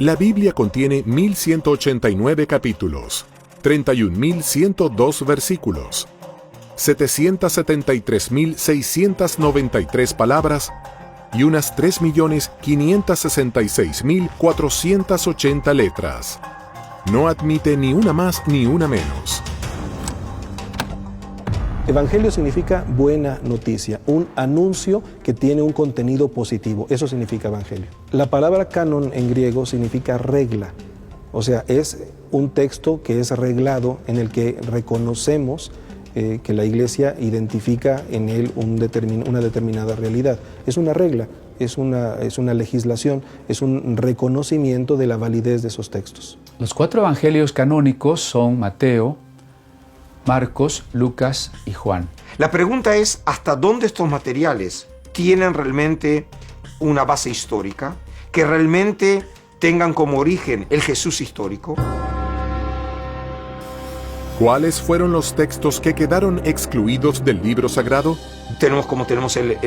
La Biblia contiene 1189 capítulos, 31.102 versículos, 773.693 palabras y unas 3.566.480 letras. No admite ni una más ni una menos. Evangelio significa buena noticia, un anuncio que tiene un contenido positivo. Eso significa evangelio. La palabra canon en griego significa regla. O sea, es un texto que es reglado en el que reconocemos que la Iglesia identifica en él una determinada realidad. Es una regla, es una legislación, es un reconocimiento de la validez de esos textos. Los 4 evangelios canónicos son Mateo, Marcos, Lucas y Juan. La pregunta es, ¿hasta dónde estos materiales tienen realmente una base histórica? ¿Que realmente tengan como origen el Jesús histórico? ¿Cuáles fueron los textos que quedaron excluidos del libro sagrado? Tenemos el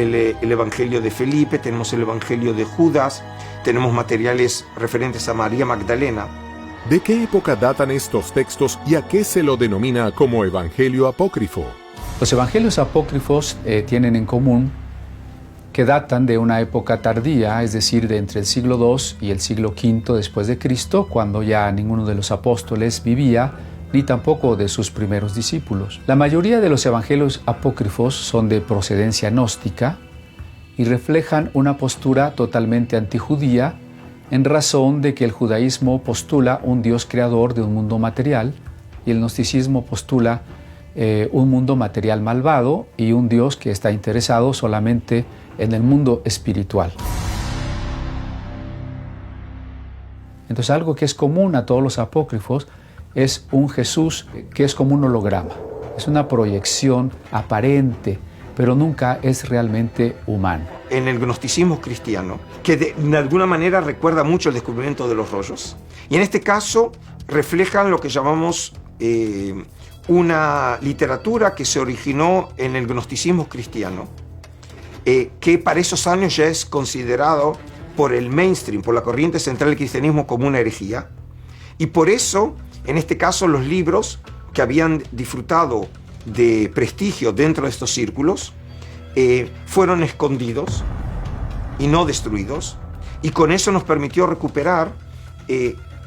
Evangelio de Felipe, tenemos el Evangelio de Judas, tenemos materiales referentes a María Magdalena. ¿De qué época datan estos textos y a qué se lo denomina como evangelio apócrifo? Los evangelios apócrifos tienen en común que datan de una época tardía, es decir, de entre el siglo II y el siglo V después de Cristo, cuando ya ninguno de los apóstoles vivía, ni tampoco de sus primeros discípulos. La mayoría de los evangelios apócrifos son de procedencia gnóstica y reflejan una postura totalmente antijudía, en razón de que el judaísmo postula un Dios creador de un mundo material y el gnosticismo postula un mundo material malvado y un Dios que está interesado solamente en el mundo espiritual. Entonces, algo que es común a todos los apócrifos es un Jesús que es como un holograma, es una proyección aparente, pero nunca es realmente humano. En el gnosticismo cristiano, que de alguna manera recuerda mucho el descubrimiento de los rollos, y en este caso reflejan lo que llamamos una literatura que se originó en el gnosticismo cristiano, que para esos años ya es considerado por el mainstream, por la corriente central del cristianismo, como una herejía, y por eso, en este caso, los libros que habían disfrutado de prestigio dentro de estos círculos fueron escondidos y no destruidos, y con eso nos permitió recuperar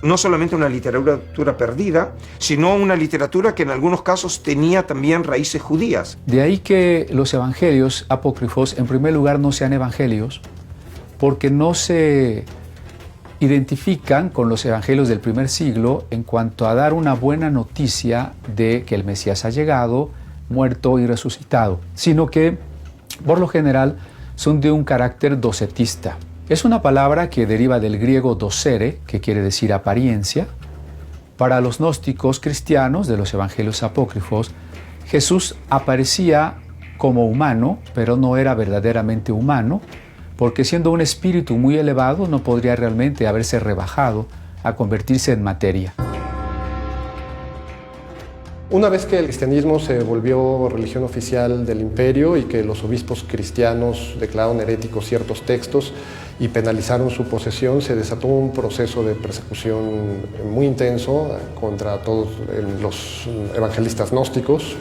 no solamente una literatura perdida, sino una literatura que en algunos casos tenía también raíces judías. De ahí que los evangelios apócrifos, en primer lugar, no sean evangelios, porque no se identifican con los evangelios del primer siglo en cuanto a dar una buena noticia de que el Mesías ha llegado, muerto y resucitado, sino que, por lo general, son de un carácter docetista. Es una palabra que deriva del griego docere, que quiere decir apariencia. Para los gnósticos cristianos de los evangelios apócrifos, Jesús aparecía como humano, pero no era verdaderamente humano, porque siendo un espíritu muy elevado no podría realmente haberse rebajado a convertirse en materia. Una vez que el cristianismo se volvió religión oficial del imperio y que los obispos cristianos declararon heréticos ciertos textos y penalizaron su posesión, se desató un proceso de persecución muy intenso contra todos los evangelistas gnósticos,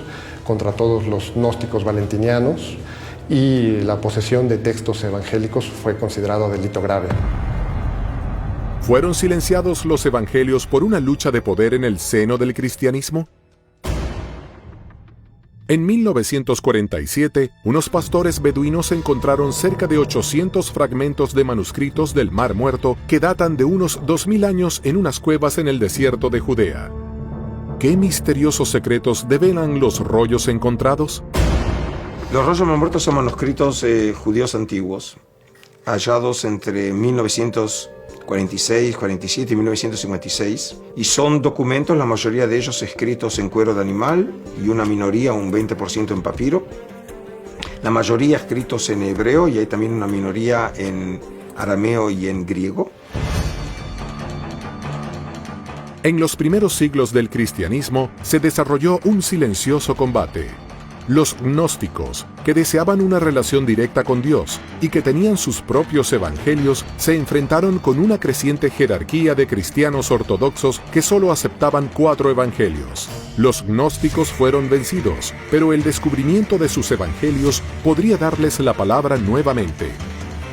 contra todos los gnósticos valentinianos, y la posesión de textos evangélicos fue considerado delito grave. ¿Fueron silenciados los evangelios por una lucha de poder en el seno del cristianismo? En 1947, unos pastores beduinos encontraron cerca de 800 fragmentos de manuscritos del Mar Muerto que datan de unos 2000 años en unas cuevas en el desierto de Judea. ¿Qué misteriosos secretos develan los rollos encontrados? Los rollos del Mar Muerto son manuscritos judíos antiguos, hallados entre 1946, 47 y 1956, y son documentos, la mayoría de ellos escritos en cuero de animal y una minoría, un 20% en papiro, la mayoría escritos en hebreo y hay también una minoría en arameo y en griego. En los primeros siglos del cristianismo se desarrolló un silencioso combate. Los gnósticos, que deseaban una relación directa con Dios y que tenían sus propios evangelios, se enfrentaron con una creciente jerarquía de cristianos ortodoxos que solo aceptaban 4 evangelios. Los gnósticos fueron vencidos, pero el descubrimiento de sus evangelios podría darles la palabra nuevamente.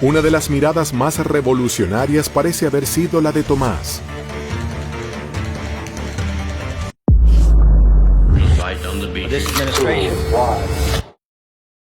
Una de las miradas más revolucionarias parece haber sido la de Tomás. This administration